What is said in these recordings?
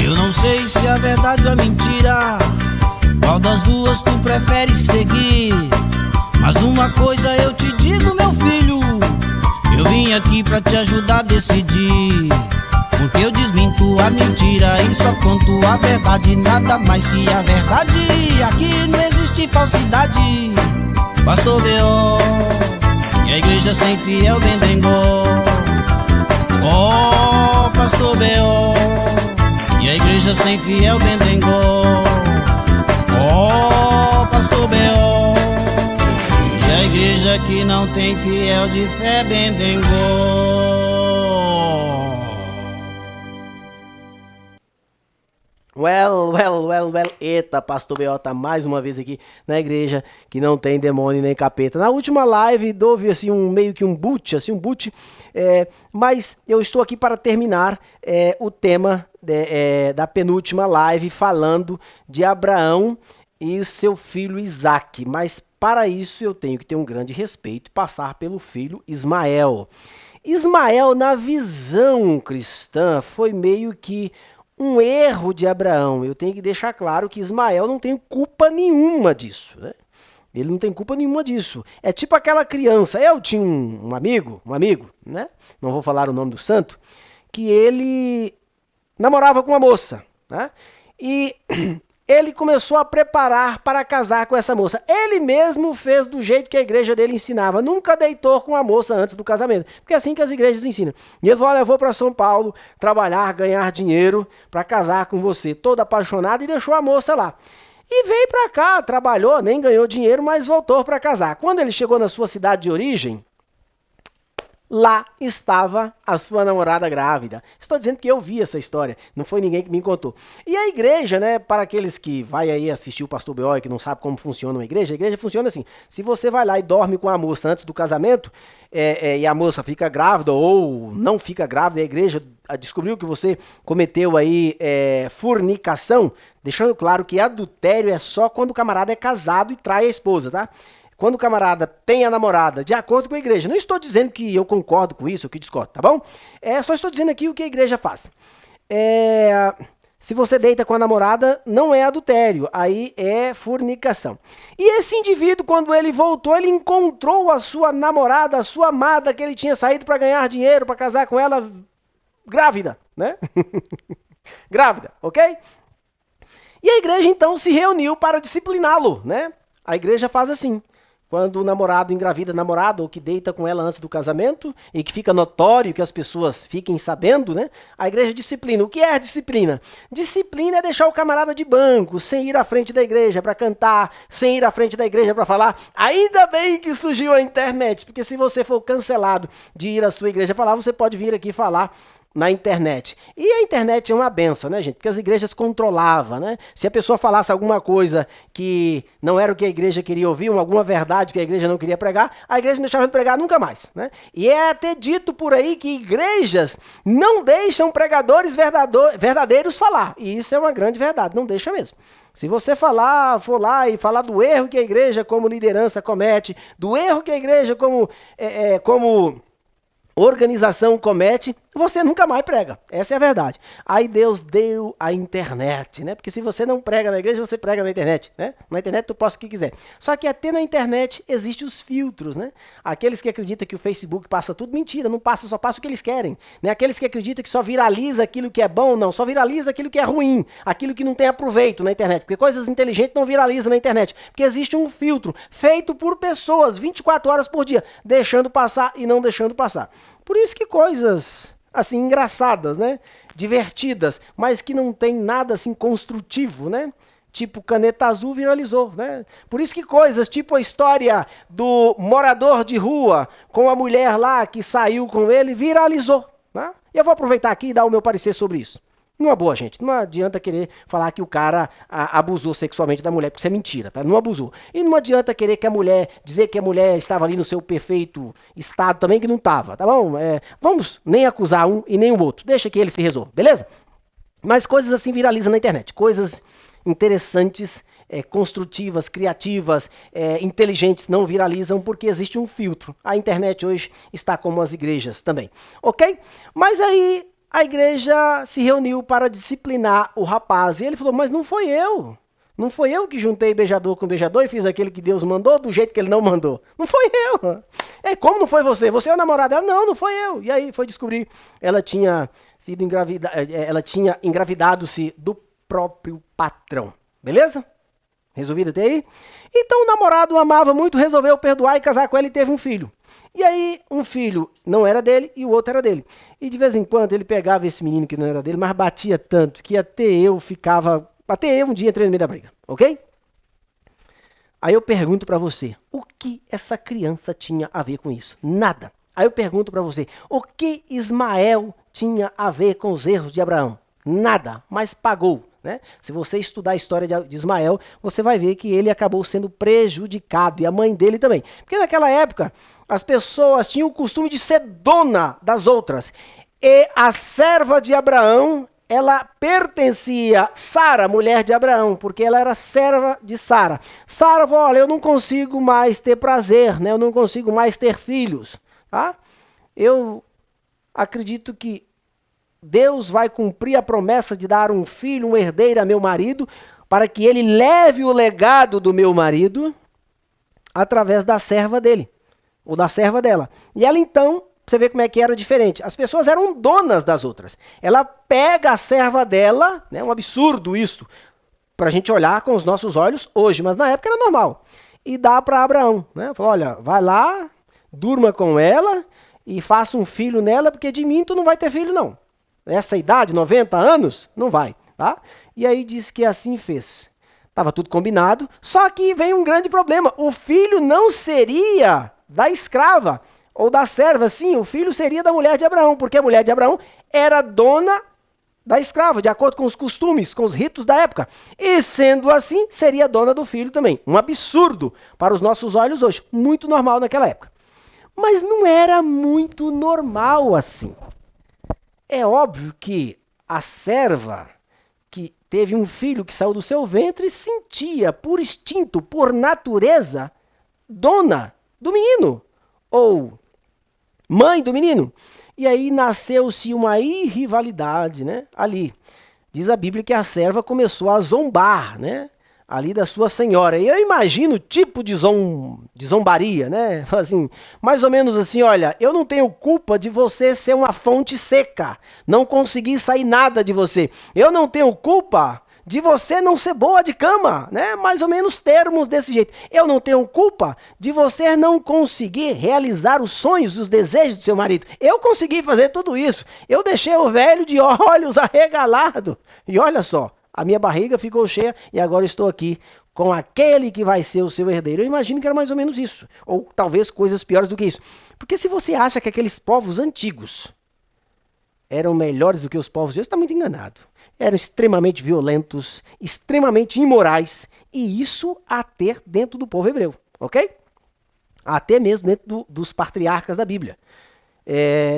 Eu não sei se a verdade ou a mentira, qual das duas tu preferes seguir. Mas uma coisa eu te digo, meu filho, eu vim aqui pra te ajudar a decidir. Porque eu desminto a mentira e só conto a verdade, nada mais que a verdade. Aqui não existe falsidade. Pastor B.O. e a igreja sem fiel bendengó. Oh, Pastor B.O. e a igreja sem fiel bendengó. Oh, Pastor B.O. e a igreja que não tem fiel de fé bendengó. Well. Eita, Pastor B.O. tá mais uma vez aqui na igreja que não tem demônio nem capeta. Na última live houve assim meio que um boot, mas eu estou aqui para terminar o tema da penúltima live falando de Abraão e seu filho Isaque. Mas para isso eu tenho que ter um grande respeito e passar pelo filho Ismael. Ismael, na visão cristã, foi meio que um erro de Abraão. Eu tenho que deixar claro que Ismael não tem culpa nenhuma disso, né? Ele não tem culpa nenhuma disso. É tipo aquela criança. Eu tinha um amigo, né? Não vou falar o nome do santo, que ele namorava com uma moça, né? E ele começou a preparar para casar com essa moça. Ele mesmo fez do jeito que a igreja dele ensinava. Nunca deitou com a moça antes do casamento. Porque é assim que as igrejas ensinam. E ele falou, eu vou para São Paulo trabalhar, ganhar dinheiro para casar com você. Todo apaixonado, e deixou a moça lá. E veio para cá, trabalhou, nem ganhou dinheiro, mas voltou para casar. Quando ele chegou na sua cidade de origem, lá estava a sua namorada grávida. Estou dizendo que eu vi essa história, não foi ninguém que me contou. E a igreja, né, para aqueles que vai aí assistir o Pastor B.O. e que não sabe como funciona uma igreja, a igreja funciona assim, se você vai lá e dorme com a moça antes do casamento, e a moça fica grávida ou não fica grávida, a igreja descobriu que você cometeu aí fornicação, deixando claro que adultério é só quando o camarada é casado e trai a esposa, tá? Quando o camarada tem a namorada de acordo com a igreja. Não estou dizendo que eu concordo com isso ou que discordo, tá bom? Só estou dizendo aqui o que a igreja faz. Se você deita com a namorada, não é adultério, aí é fornicação. E esse indivíduo, quando ele voltou, ele encontrou a sua namorada, a sua amada, que ele tinha saído para ganhar dinheiro, para casar com ela, grávida, né? Grávida, ok? E a igreja então se reuniu para discipliná-lo, né? A igreja faz assim. Quando o namorado engravida a namorada ou que deita com ela antes do casamento e que fica notório, que as pessoas fiquem sabendo, né? A igreja disciplina. O que é disciplina? Disciplina é deixar o camarada de banco, sem ir à frente da igreja para cantar, sem ir à frente da igreja para falar. Ainda bem que surgiu a internet, porque se você for cancelado de ir à sua igreja falar, você pode vir aqui falar na internet. E a internet é uma benção, né, gente? Porque as igrejas controlavam, né? Se a pessoa falasse alguma coisa que não era o que a igreja queria ouvir, alguma verdade que a igreja não queria pregar, a igreja não deixava de pregar nunca mais, né? E é até dito por aí que igrejas não deixam pregadores verdadeiros falar. E isso é uma grande verdade, não deixa mesmo. Se você for lá e falar do erro que a igreja como liderança comete, do erro que a igreja como organização comete, você nunca mais prega. Essa é a verdade. Aí Deus deu a internet, né? Porque se você não prega na igreja, você prega na internet, né? Na internet tu posta o que quiser. Só que até na internet existem os filtros, né? Aqueles que acreditam que o Facebook passa tudo, mentira, não passa, só passa o que eles querem. Né? Aqueles que acreditam que só viraliza aquilo que é bom, não, só viraliza aquilo que é ruim, aquilo que não tem aproveito na internet. Porque coisas inteligentes não viralizam na internet. Porque existe um filtro feito por pessoas 24 horas por dia, deixando passar e não deixando passar. Por isso que coisas assim engraçadas, né? Divertidas, mas que não tem nada assim construtivo, né? Tipo Caneta Azul viralizou, né? Por isso que coisas tipo a história do morador de rua com a mulher lá que saiu com ele viralizou, né? E eu vou aproveitar aqui e dar o meu parecer sobre isso. Numa boa, gente. Não adianta querer falar que o cara abusou sexualmente da mulher, porque isso é mentira, tá? Não abusou. E não adianta querer que a mulher, dizer que a mulher estava ali no seu perfeito estado também, que não estava, tá bom? Vamos nem acusar um e nem o outro. Deixa que ele se resolva, beleza? Mas coisas assim viralizam na internet. Coisas interessantes, construtivas, criativas, inteligentes não viralizam porque existe um filtro. A internet hoje está como as igrejas também, ok? Mas aí a igreja se reuniu para disciplinar o rapaz e ele falou, mas não foi eu. Não foi eu que juntei beijador com beijador e fiz aquele que Deus mandou do jeito que ele não mandou. Não foi eu. Como não foi você? Você é o namorado dela? Não, não foi eu. E aí foi descobrir, ela tinha engravidado-se do próprio patrão. Beleza? Resolvido até aí? Então o namorado amava muito, resolveu perdoar e casar com ela e teve um filho. E aí um filho não era dele e o outro era dele. E de vez em quando ele pegava esse menino que não era dele, mas batia tanto que até eu um dia entrei no meio da briga, ok? Aí eu pergunto pra você, o que essa criança tinha a ver com isso? Nada. Aí eu pergunto pra você, o que Ismael tinha a ver com os erros de Abraão? Nada, mas pagou. Né? Se você estudar a história de Ismael, você vai ver que ele acabou sendo prejudicado, e a mãe dele também. Porque naquela época, as pessoas tinham o costume de ser dona das outras. E a serva de Abraão, ela pertencia a Sara, mulher de Abraão, porque ela era serva de Sara. Sara falou, olha, eu não consigo mais ter prazer, né? Eu não consigo mais ter filhos. Tá? Eu acredito que Deus vai cumprir a promessa de dar um filho, um herdeiro a meu marido, para que ele leve o legado do meu marido através da serva dele, ou da serva dela. E ela então, você vê como é que era diferente. As pessoas eram donas das outras. Ela pega a serva dela, né, um absurdo isso, para a gente olhar com os nossos olhos hoje, mas na época era normal. E dá para Abraão. Né? Falou, olha, vai lá, durma com ela e faça um filho nela, porque de mim tu não vai ter filho não. Essa idade, 90 anos, não vai, tá? E aí diz que assim fez. Estava tudo combinado, só que vem um grande problema. O filho não seria da escrava ou da serva, sim, o filho seria da mulher de Abraão, porque a mulher de Abraão era dona da escrava, de acordo com os costumes, com os ritos da época. E sendo assim, seria dona do filho também. Um absurdo para os nossos olhos hoje, muito normal naquela época. Mas não era muito normal assim. É óbvio que a serva que teve um filho que saiu do seu ventre sentia, por instinto, por natureza, dona do menino, ou mãe do menino. E aí nasceu-se uma irrivalidade, né? Ali. Diz a Bíblia que a serva começou a zombar, né? Ali da sua senhora. E eu imagino o tipo de zombaria, né? Assim, mais ou menos assim, olha, eu não tenho culpa de você ser uma fonte seca, não conseguir sair nada de você. Eu não tenho culpa de você não ser boa de cama, né? Mais ou menos termos desse jeito. Eu não tenho culpa de você não conseguir realizar os sonhos, os desejos do seu marido. Eu consegui fazer tudo isso. Eu deixei o velho de olhos arregalados. E olha só, a minha barriga ficou cheia e agora estou aqui com aquele que vai ser o seu herdeiro. Eu imagino que era mais ou menos isso. Ou talvez coisas piores do que isso. Porque se você acha que aqueles povos antigos eram melhores do que os povos de hoje, está muito enganado. Eram extremamente violentos, extremamente imorais. E isso até dentro do povo hebreu. Ok? Até mesmo dentro dos patriarcas da Bíblia.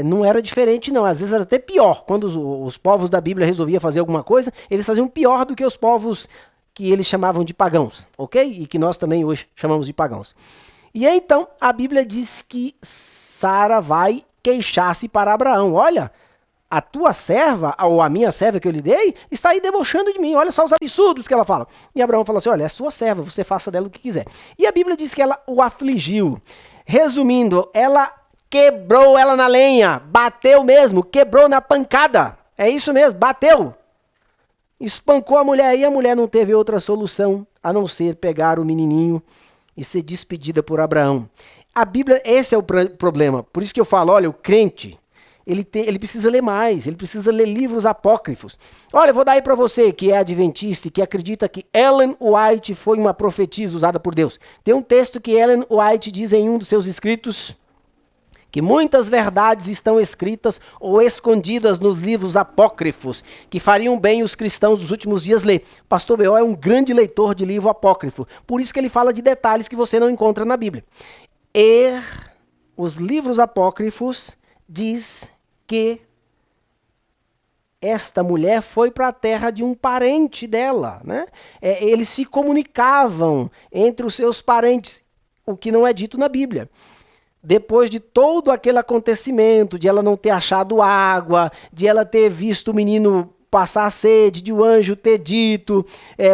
Não era diferente não, às vezes era até pior. Quando os povos da Bíblia resolviam fazer alguma coisa, eles faziam pior do que os povos que eles chamavam de pagãos, ok? E que nós também hoje chamamos de pagãos. E aí, então, a Bíblia diz que Sara vai queixar-se para Abraão. Olha, a tua serva, ou a minha serva que eu lhe dei, está aí debochando de mim. Olha só os absurdos que ela fala. E Abraão fala assim, olha, é sua serva, você faça dela o que quiser. E a Bíblia diz que ela o afligiu. Resumindo, ela quebrou ela na lenha, bateu mesmo, quebrou na pancada. É isso mesmo, bateu. Espancou a mulher e a mulher não teve outra solução a não ser pegar o menininho e ser despedida por Abraão. A Bíblia, esse é o problema. Por isso que eu falo, olha, o crente, ele precisa ler mais, ele precisa ler livros apócrifos. Olha, eu vou dar aí para você que é adventista e que acredita que Ellen White foi uma profetisa usada por Deus. Tem um texto que Ellen White diz em um dos seus escritos, que muitas verdades estão escritas ou escondidas nos livros apócrifos, que fariam bem os cristãos dos últimos dias ler. Pastor B.O. é um grande leitor de livro apócrifo, por isso que ele fala de detalhes que você não encontra na Bíblia. E os livros apócrifos diz que esta mulher foi para a terra de um parente dela, né? Eles se comunicavam entre os seus parentes, o que não é dito na Bíblia. Depois de todo aquele acontecimento, de ela não ter achado água, de ela ter visto o menino passar sede, de o anjo ter dito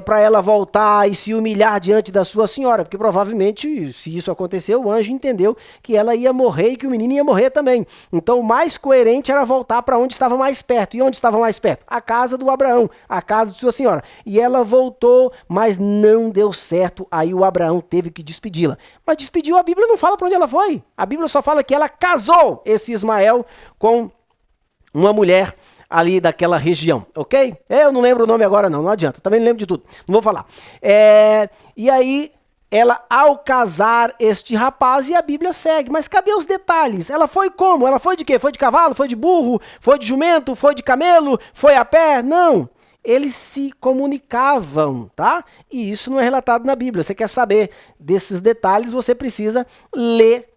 para ela voltar e se humilhar diante da sua senhora, porque provavelmente, se isso aconteceu, o anjo entendeu que ela ia morrer e que o menino ia morrer também. Então o mais coerente era voltar para onde estava mais perto. E onde estava mais perto? A casa do Abraão, a casa de sua senhora. E ela voltou, mas não deu certo, aí o Abraão teve que despedi-la. Mas despediu, a Bíblia não fala para onde ela foi. A Bíblia só fala que ela casou esse Ismael com uma mulher ali daquela região, ok? Eu não lembro o nome agora não adianta, também não lembro de tudo, não vou falar. E aí, ela ao casar este rapaz, e a Bíblia segue, mas cadê os detalhes? Ela foi como? Ela foi de quê? Foi de cavalo? Foi de burro? Foi de jumento? Foi de camelo? Foi a pé? Não. Eles se comunicavam, tá? E isso não é relatado na Bíblia. Você quer saber desses detalhes, você precisa ler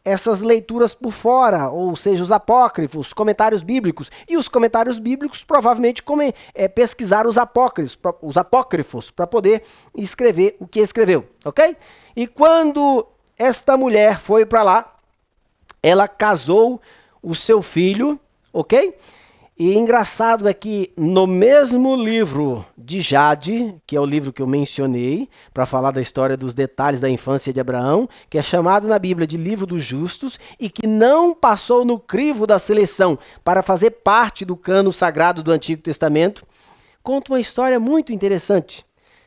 essas leituras por fora, ou seja, os apócrifos, comentários bíblicos. E os comentários bíblicos provavelmente pesquisaram os apócrifos para poder escrever o que escreveu, ok? E quando esta mulher foi para lá, ela casou o seu filho, ok? E engraçado é que no mesmo livro de Jade, que é o livro que eu mencionei, para falar da história dos detalhes da infância de Abraão, que é chamado na Bíblia de Livro dos Justos, e que não passou no crivo da seleção para fazer parte do cânon sagrado do Antigo Testamento, conta uma história muito interessante.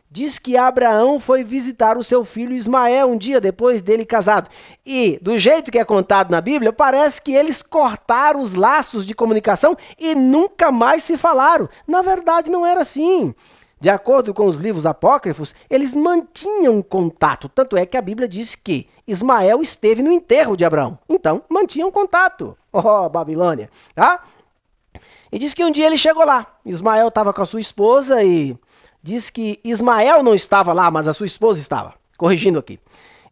Diz que Abraão foi visitar o seu filho Ismael um dia depois dele casado. E, do jeito que é contado na Bíblia, parece que eles cortaram os laços de comunicação e nunca mais se falaram. Na verdade, não era assim. De acordo com os livros apócrifos, eles mantinham contato. Tanto é que a Bíblia diz que Ismael esteve no enterro de Abraão. Então, mantinham contato. Oh, Babilônia. Tá? E diz que um dia ele chegou lá. Ismael estava com a sua esposa e diz que Ismael não estava lá, mas a sua esposa estava. Corrigindo aqui.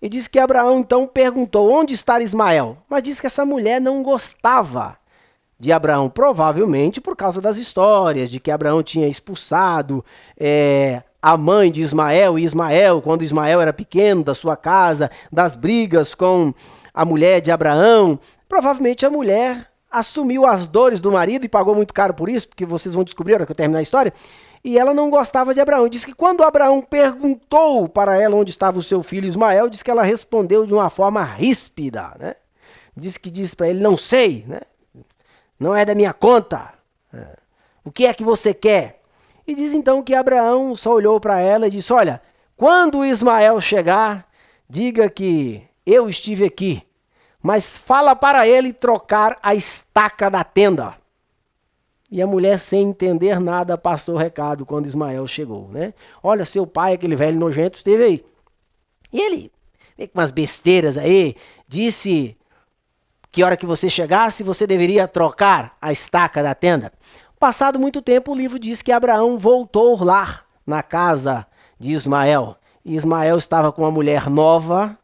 E diz que Abraão então perguntou onde está Ismael. Mas diz que essa mulher não gostava de Abraão, provavelmente por causa das histórias, de que Abraão tinha expulsado a mãe de Ismael, e Ismael, quando Ismael era pequeno, da sua casa, das brigas com a mulher de Abraão. Provavelmente a mulher assumiu as dores do marido e pagou muito caro por isso, porque vocês vão descobrir na hora que eu terminar a história. E ela não gostava de Abraão. Diz que quando Abraão perguntou para ela onde estava o seu filho Ismael, diz que ela respondeu de uma forma ríspida, né? Diz que disse para ele, não sei, né? Não é da minha conta. O que é que você quer? E diz então que Abraão só olhou para ela e disse, olha, quando Ismael chegar, diga que eu estive aqui, mas fala para ele trocar a estaca da tenda. E a mulher, sem entender nada, passou o recado quando Ismael chegou, né? Olha, seu pai, aquele velho nojento, esteve aí. E ele, veio com umas besteiras aí, disse que hora que você chegasse, você deveria trocar a estaca da tenda. Passado muito tempo, o livro diz que Abraão voltou lá na casa de Ismael. E Ismael estava com uma mulher nova,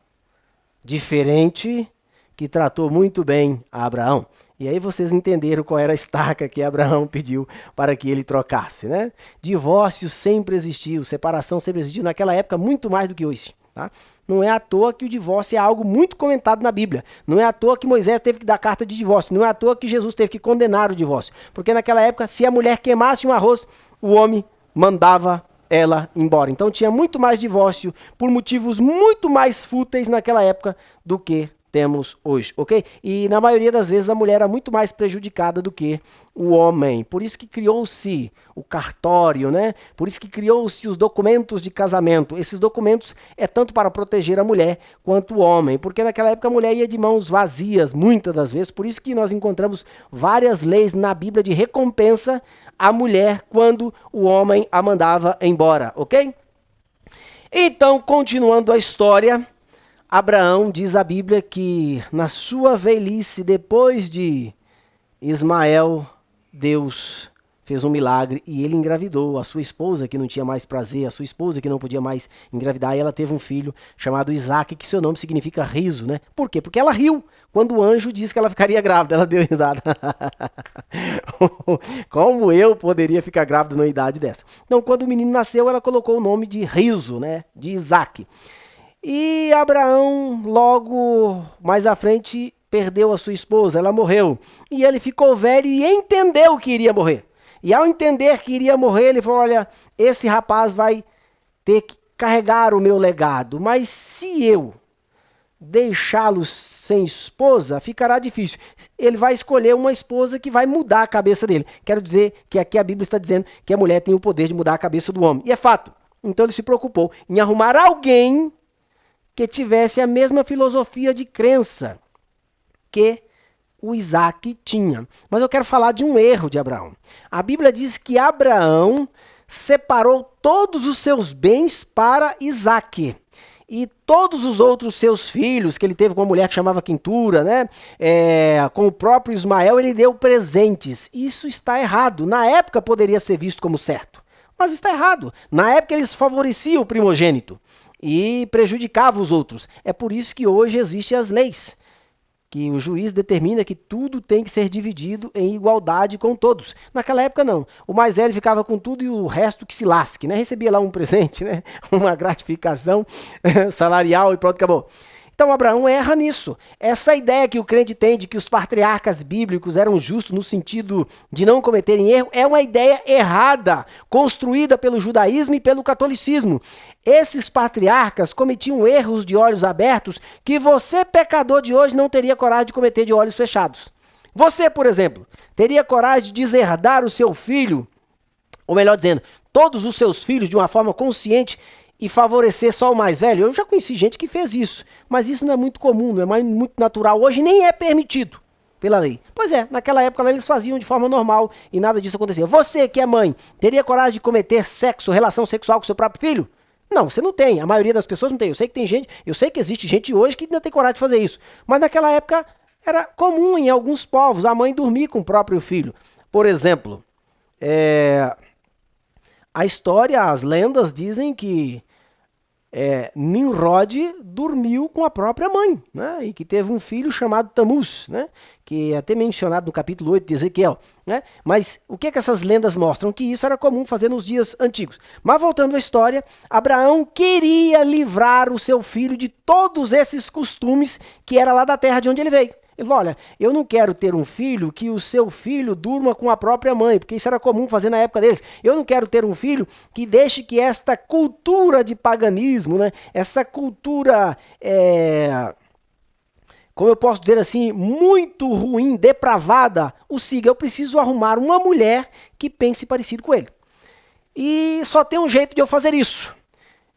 diferente, que tratou muito bem a Abraão. E aí vocês entenderam qual era a estaca que Abraão pediu para que ele trocasse, né? Divórcio sempre existiu, separação sempre existiu, naquela época muito mais do que hoje, tá? Não é à toa que o divórcio é algo muito comentado na Bíblia. Não é à toa que Moisés teve que dar carta de divórcio. Não é à toa que Jesus teve que condenar o divórcio. Porque naquela época, se a mulher queimasse um arroz, o homem mandava ela embora. Então tinha muito mais divórcio por motivos muito mais fúteis naquela época do que temos hoje, ok? E na maioria das vezes a mulher era muito mais prejudicada do que o homem. Por isso que criou-se o cartório, né? Por isso que criou-se os documentos de casamento. Esses documentos é tanto para proteger a mulher quanto o homem, porque naquela época a mulher ia de mãos vazias, muitas das vezes. Por isso que nós encontramos várias leis na Bíblia de recompensa à mulher quando o homem a mandava embora, ok? Então, continuando a história, Abraão, diz a Bíblia, que na sua velhice, depois de Ismael, Deus fez um milagre e ele engravidou a sua esposa, que não tinha mais prazer, a sua esposa que não podia mais engravidar, e ela teve um filho chamado Isaque, que seu nome significa riso, né? Por quê? Porque ela riu quando o anjo disse que ela ficaria grávida, ela deu risada. Como eu poderia ficar grávida numa idade dessa? Então, quando o menino nasceu, ela colocou o nome de riso, né? De Isaque. E Abraão, logo mais à frente, perdeu a sua esposa, ela morreu. E ele ficou velho e entendeu que iria morrer. E ao entender que iria morrer, ele falou, olha, esse rapaz vai ter que carregar o meu legado, mas se eu deixá-lo sem esposa, ficará difícil. Ele vai escolher uma esposa que vai mudar a cabeça dele. Quero dizer que aqui a Bíblia está dizendo que a mulher tem o poder de mudar a cabeça do homem. E é fato. Então ele se preocupou em arrumar alguém que tivesse a mesma filosofia de crença que o Isaque tinha. Mas eu quero falar de um erro de Abraão. A Bíblia diz que Abraão separou todos os seus bens para Isaque. E todos os outros seus filhos, que ele teve com uma mulher que chamava Quintura, né? Com o próprio Ismael, ele deu presentes. Isso está errado. Na época poderia ser visto como certo, mas está errado. Na época eles favoreciam o primogênito e prejudicavam os outros. É por isso que hoje existem as leis, que o juiz determina que tudo tem que ser dividido em igualdade com todos. Naquela época não. O mais velho ficava com tudo e o resto que se lasque, né? Recebia lá um presente, né? Uma gratificação salarial e pronto, acabou. Então Abraão erra nisso. Essa ideia que o crente tem de que os patriarcas bíblicos eram justos no sentido de não cometerem erro é uma ideia errada, construída pelo judaísmo e pelo catolicismo. Esses patriarcas cometiam erros de olhos abertos que você, pecador de hoje, não teria coragem de cometer de olhos fechados. Você, por exemplo, teria coragem de deserdar o seu filho, ou melhor dizendo, todos os seus filhos de uma forma consciente e favorecer só o mais velho? Eu já conheci gente que fez isso, mas isso não é muito comum, não é muito natural. Hoje nem é permitido pela lei. Pois é, naquela época eles faziam de forma normal e nada disso acontecia. Você que é mãe, teria coragem de cometer relação sexual com seu próprio filho? Não, você não tem. A maioria das pessoas não tem. Eu sei que tem gente, eu sei que existe gente hoje que ainda tem coragem de fazer isso. Mas naquela época era comum em alguns povos a mãe dormir com o próprio filho. Por exemplo, a história, as lendas dizem que Nimrod dormiu com a própria mãe, né? E que teve um filho chamado Tamuz, né? Que é até mencionado no capítulo 8 de Ezequiel, né? Mas o que é que essas lendas mostram? Que isso era comum fazer nos dias antigos. Mas voltando à história, Abraão queria livrar o seu filho de todos esses costumes que era lá da terra de onde ele veio. Ele falou, olha, eu não quero ter um filho que o seu filho durma com a própria mãe, porque isso era comum fazer na época deles. Eu não quero ter um filho que deixe que esta cultura de paganismo, né, essa cultura, como eu posso dizer assim, muito ruim, depravada, o siga. Eu preciso arrumar uma mulher que pense parecido com ele. E só tem um jeito de eu fazer isso.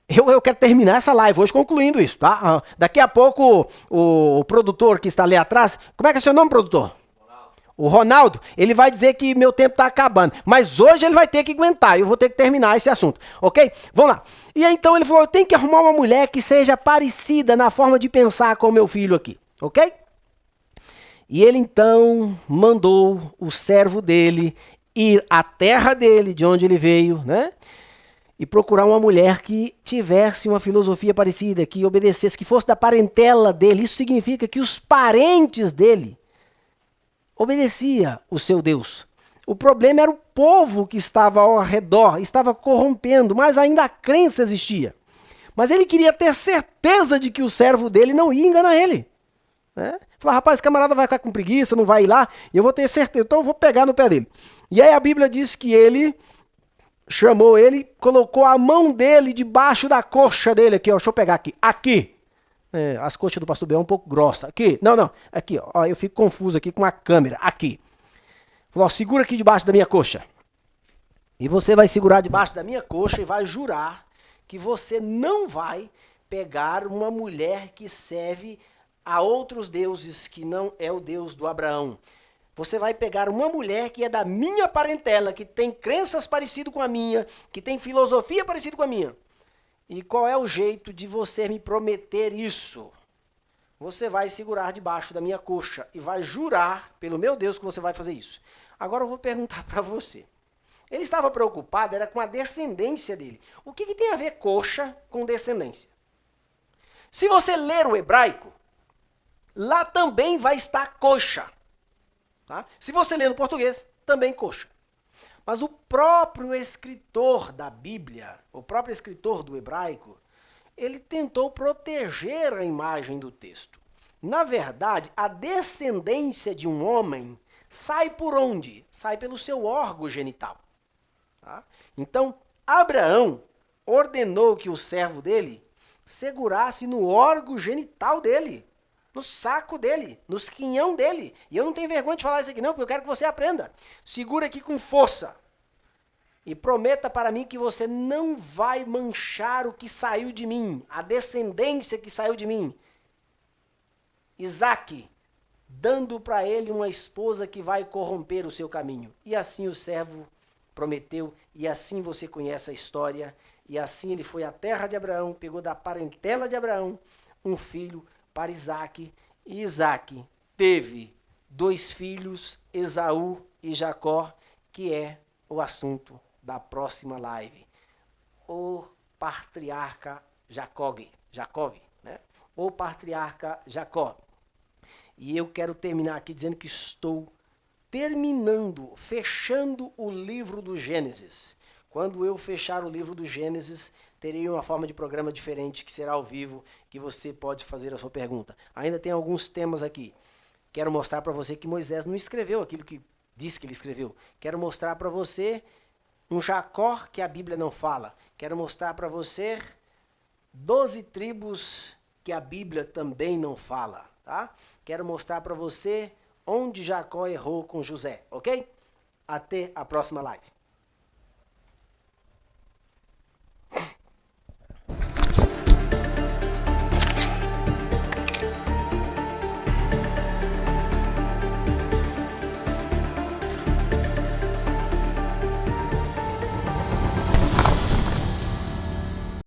Eu quero terminar essa live hoje concluindo isso, tá? Daqui a pouco o produtor que está ali atrás, como é que é seu nome, produtor? O Ronaldo, ele vai dizer que meu tempo está acabando, mas hoje ele vai ter que aguentar, eu vou ter que terminar esse assunto, ok? Vamos lá. E aí então ele falou, eu tenho que arrumar uma mulher que seja parecida na forma de pensar com o meu filho aqui, ok? E ele então mandou o servo dele ir à terra dele, de onde ele veio, né? E procurar uma mulher que tivesse uma filosofia parecida, que obedecesse, que fosse da parentela dele. Isso significa que os parentes dele obedeciam o seu Deus. O problema era o povo que estava ao redor, estava corrompendo, mas ainda a crença existia. Mas ele queria ter certeza de que o servo dele não ia enganar ele, né? Falar, rapaz, esse camarada vai ficar com preguiça, não vai ir lá, e eu vou ter certeza, então eu vou pegar no pé dele. E aí a Bíblia diz que ele chamou ele, colocou a mão dele debaixo da coxa dele aqui, ó. Deixa eu pegar aqui. Aqui. As coxas do pastor Bel é um pouco grossa. Aqui. Não. Aqui, ó. Eu fico confuso aqui com a câmera. Aqui. Falou, ó, segura aqui debaixo da minha coxa. E você vai segurar debaixo da minha coxa e vai jurar que você não vai pegar uma mulher que serve a outros deuses que não é o Deus do Abraão. Você vai pegar uma mulher que é da minha parentela, que tem crenças parecidas com a minha, que tem filosofia parecida com a minha. E qual é o jeito de você me prometer isso? você vai segurar debaixo da minha coxa e vai jurar pelo meu Deus que você vai fazer isso. Agora eu vou perguntar para você. Ele estava preocupado, era com a descendência dele. O que tem a ver coxa com descendência? Se você ler o hebraico, lá também vai estar coxa. Tá? Se você ler no português, também coxa. Mas o próprio escritor da Bíblia, o próprio escritor do hebraico, ele tentou proteger a imagem do texto. Na verdade, a descendência de um homem sai por onde? Sai pelo seu órgão genital. Tá? Então, Abraão ordenou que o servo dele segurasse no órgão genital dele, no saco dele, no esquinhão dele. E eu não tenho vergonha de falar isso aqui não, porque eu quero que você aprenda. Segura aqui com força. E prometa para mim que você não vai manchar o que saiu de mim, a descendência que saiu de mim. Isaque, dando para ele uma esposa que vai corromper o seu caminho. E assim o servo prometeu, e assim você conhece a história. E assim ele foi à terra de Abraão, pegou da parentela de Abraão um filho para Isaque. E Isaque teve 2 filhos, Esaú e Jacó, que é o assunto da próxima live. O patriarca Jacó, né? O patriarca Jacó. E eu quero terminar aqui dizendo que estou fechando o livro do Gênesis. Quando eu fechar o livro do Gênesis, terei uma forma de programa diferente, que será ao vivo, que você pode fazer a sua pergunta. Ainda tem alguns temas aqui. Quero mostrar para você que Moisés não escreveu aquilo que disse que ele escreveu. Quero mostrar para você um Jacó que a Bíblia não fala. Quero mostrar para você 12 tribos que a Bíblia também não fala. Tá? Quero mostrar para você onde Jacó errou com José, ok? Até a próxima live.